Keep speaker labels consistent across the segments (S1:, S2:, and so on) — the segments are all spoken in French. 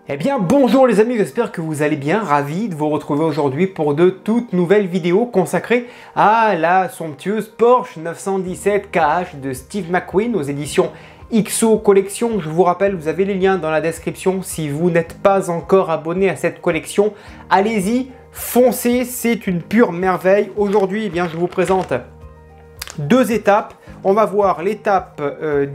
S1: Eh bien bonjour les amis, j'espère que vous allez bien, ravi de vous retrouver aujourd'hui pour de toutes nouvelles vidéos consacrées à la somptueuse Porsche 917 KH de Steve McQueen aux éditions XO Collection. Je vous rappelle, vous avez les liens dans la description. Si vous n'êtes pas encore abonné à cette collection, allez-y, foncez, c'est une pure merveille. Aujourd'hui, eh bien, je vous présente deux étapes. On va voir l'étape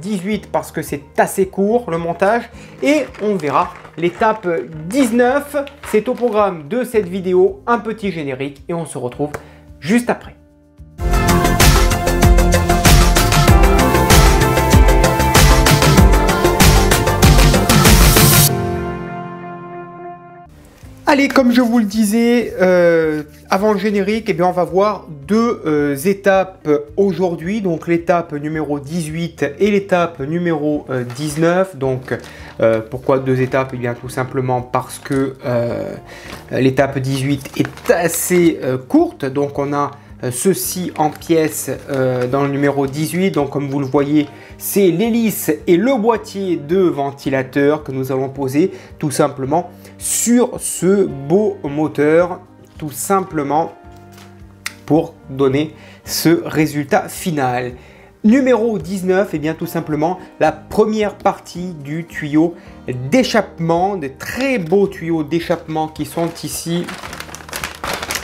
S1: 18 parce que c'est assez court le montage et on verra l'étape 19. C'est au programme de cette vidéo, un petit générique et on se retrouve juste après. Allez, comme je vous le disais avant le générique, eh bien, on va voir deux étapes aujourd'hui. Donc l'étape numéro 18 et l'étape numéro 19. Donc pourquoi deux étapes? Eh bien tout simplement parce que l'étape 18 est assez courte. Donc on a ceci en pièces dans le numéro 18. Donc comme vous le voyez, c'est l'hélice et le boîtier de ventilateur que nous allons poser tout simplement sur ce beau moteur, tout simplement pour donner ce résultat final. Numéro 19, et bien tout simplement la première partie du tuyau d'échappement, de très beaux tuyaux d'échappement qui sont ici.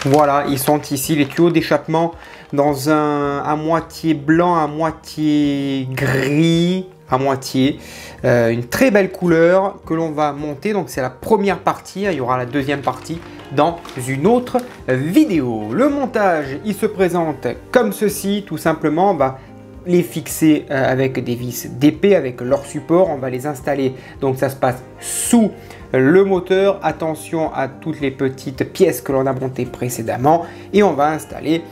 S1: Voilà, ils sont ici les tuyaux d'échappement dans un à moitié blanc, à moitié gris, à moitié. Une très belle couleur que l'on va monter. Donc c'est la première partie, il y aura la deuxième partie dans une autre vidéo. Le montage, il se présente comme ceci, tout simplement. Les fixer avec des vis d'épée, avec leur support, on va les installer. Donc ça se passe sous le moteur. Attention à toutes les petites pièces que l'on a montées précédemment. Et on va installer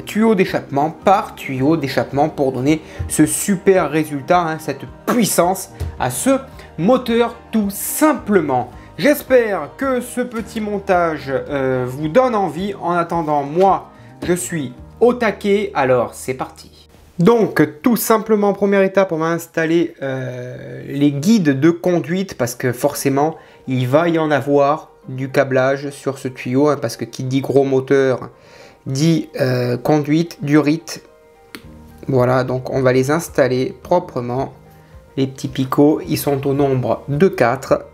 S1: tuyau d'échappement par tuyau d'échappement pour donner ce super résultat, cette puissance à ce moteur tout simplement. J'espère que ce petit montage vous donne envie. En attendant, moi je suis au taquet, alors c'est parti. Donc tout simplement, première étape, on va installer les guides de conduite parce que forcément il va y en avoir du câblage sur ce tuyau, parce que qui dit gros moteur dit conduite, durite. Voilà, donc on va les installer proprement. Les petits picots, ils sont au nombre de 4.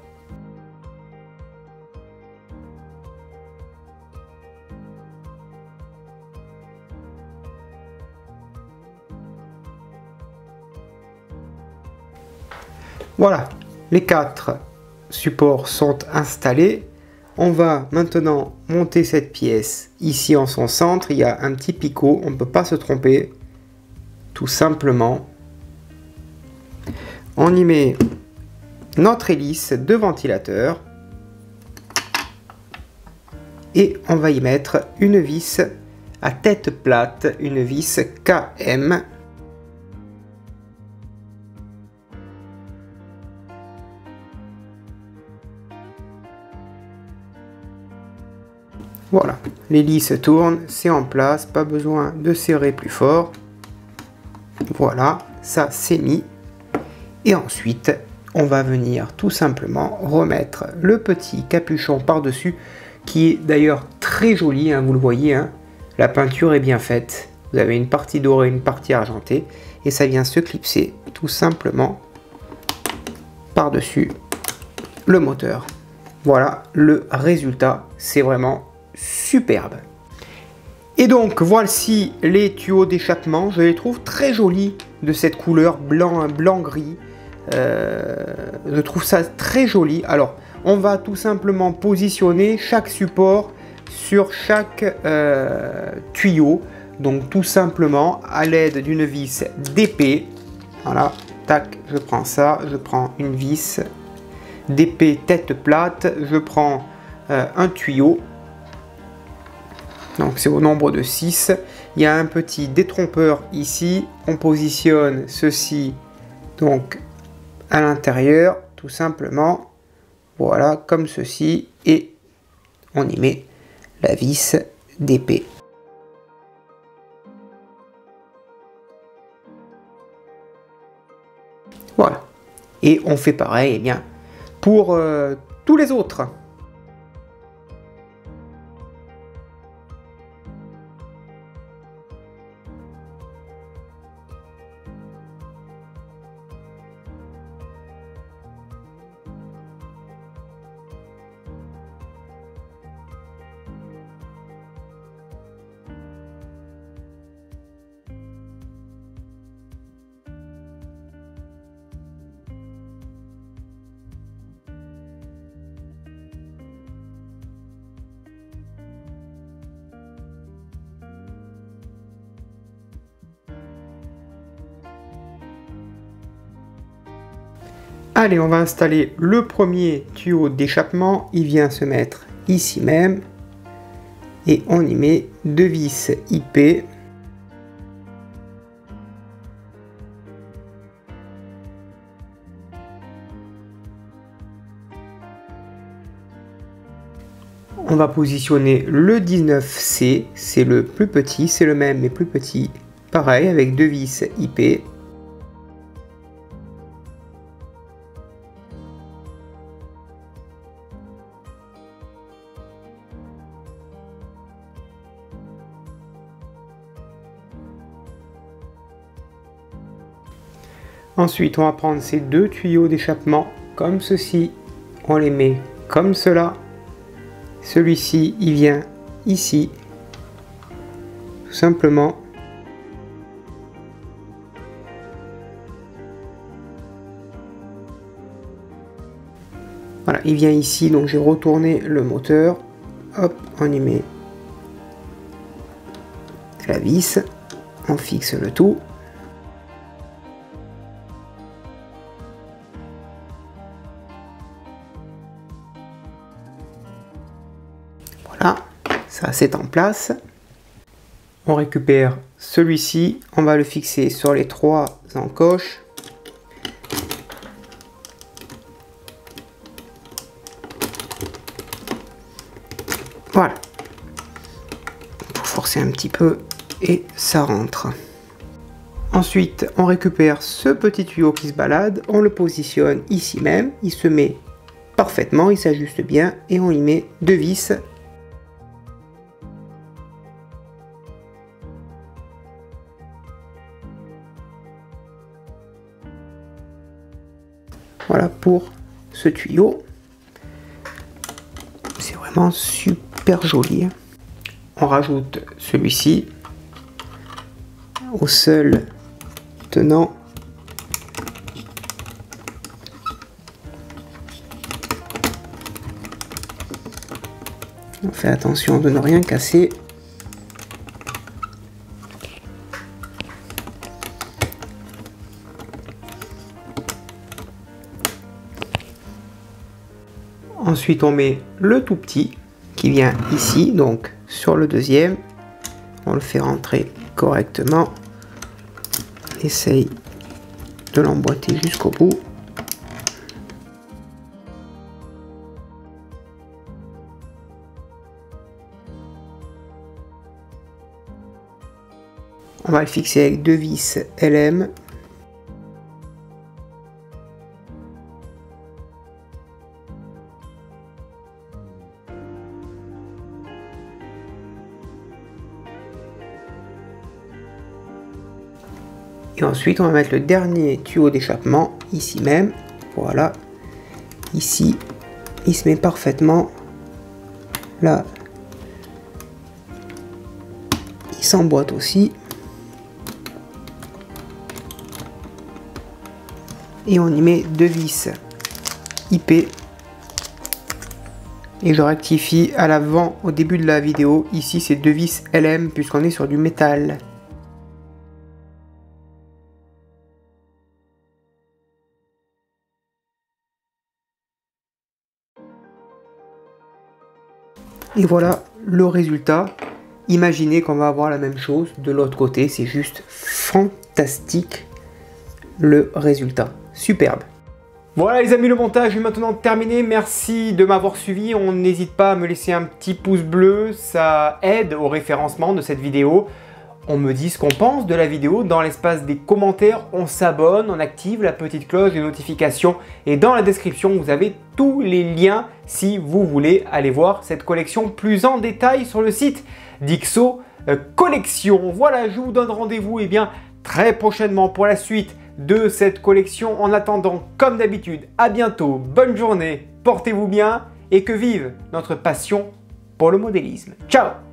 S1: Voilà, les 4 supports sont installés. On va maintenant monter cette pièce. Ici en son centre, il y a un petit picot, on ne peut pas se tromper. Tout simplement. On y met notre hélice de ventilateur. Et on va y mettre une vis à tête plate, une vis KM. Voilà, l'hélice tourne, c'est en place, pas besoin de serrer plus fort. Voilà, ça c'est mis. Et ensuite, on va venir tout simplement remettre le petit capuchon par-dessus, qui est d'ailleurs très joli, vous le voyez, la peinture est bien faite. Vous avez une partie dorée, une partie argentée, et ça vient se clipser tout simplement par-dessus le moteur. Voilà, le résultat, c'est vraiment superbe. Et donc voici les tuyaux d'échappement. Je les trouve très jolis de cette couleur blanc-gris. Je trouve ça très joli. Alors on va tout simplement positionner chaque support sur chaque tuyau. Donc tout simplement à l'aide d'une vis d'épée. Voilà, tac, je prends ça, je prends une vis d'épée tête plate, je prends un tuyau. Donc c'est au nombre de 6. Il y a un petit détrompeur ici. On positionne ceci donc à l'intérieur, tout simplement. Voilà, comme ceci. Et on y met la vis d'épée. Voilà. Et on fait pareil, eh bien, pour tous les autres. Allez, on va installer le premier tuyau d'échappement. Il vient se mettre ici même. Et on y met 2 vis IP. On va positionner le 19C. C'est le plus petit. C'est le même mais plus petit. Pareil avec 2 vis IP. Ensuite, on va prendre ces 2 tuyaux d'échappement comme ceci. On les met comme cela. Celui-ci, il vient ici. Tout simplement. Voilà, il vient ici. Donc, j'ai retourné le moteur. Hop, on y met la vis. On fixe le tout. Voilà, ça c'est en place. On récupère celui-ci, on va le fixer sur les 3 encoches. Voilà. Pour forcer un petit peu et ça rentre. Ensuite, on récupère ce petit tuyau qui se balade, on le positionne ici même, il se met parfaitement, il s'ajuste bien et on y met 2 vis. Voilà pour ce tuyau. C'est vraiment super joli. On rajoute celui-ci au seul tenant. On fait attention de ne rien casser. Ensuite, on met le tout petit qui vient ici, donc sur le deuxième. On le fait rentrer correctement. On essaye de l'emboîter jusqu'au bout. On va le fixer avec 2 vis LM. Et ensuite, on va mettre le dernier tuyau d'échappement ici même. Voilà. Ici, il se met parfaitement. Là, il s'emboîte aussi. Et on y met 2 vis IP. Et je rectifie à l'avant au début de la vidéo. Ici, c'est 2 vis LM puisqu'on est sur du métal. Et voilà le résultat. Imaginez qu'on va avoir la même chose de l'autre côté. C'est juste fantastique le résultat. Superbe. Voilà les amis, le montage est maintenant terminé. Merci de m'avoir suivi. On n'hésite pas à me laisser un petit pouce bleu. Ça aide au référencement de cette vidéo. on me dit ce qu'on pense de la vidéo dans l'espace des commentaires, on s'abonne, on active la petite cloche de notification et dans la description vous avez tous les liens si vous voulez aller voir cette collection plus en détail sur le site d'Ixo Collection. Voilà, je vous donne rendez-vous très prochainement pour la suite de cette collection. En attendant, comme d'habitude, à bientôt, bonne journée, portez-vous bien et que vive notre passion pour le modélisme. Ciao!